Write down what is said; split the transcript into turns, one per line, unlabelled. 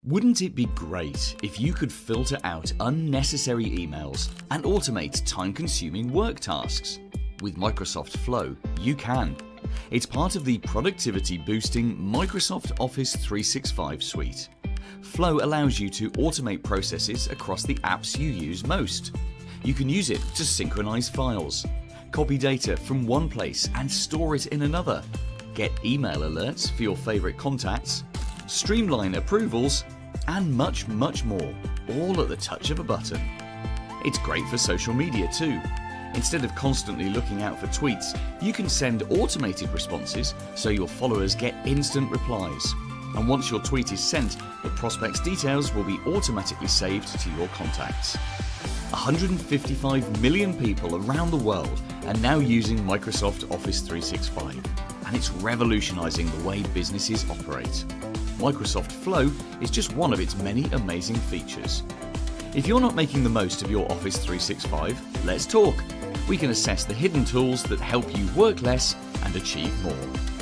Wouldn't it be great if you could filter out unnecessary emails and automate time-consuming work tasks? With Microsoft Flow, you can. It's part of the productivity-boosting Microsoft Office 365 suite. Flow allows you to automate processes across the apps you use most. You can use it to synchronize files, copy data from one place and store it in another, get email alerts for your favorite contacts, streamline approvals, and much more, all at the touch of a button. It's great for social media too. Instead of constantly looking out for tweets, you can send automated responses so your followers get instant replies. And once your tweet is sent, the prospect's details will be automatically saved to your contacts. 155 million people around the world are now using Microsoft Office 365, and it's revolutionizing the way businesses operate. Microsoft Flow is just one of its many amazing features. If you're not making the most of your Office 365, let's talk. We can assess the hidden tools that help you work less and achieve more.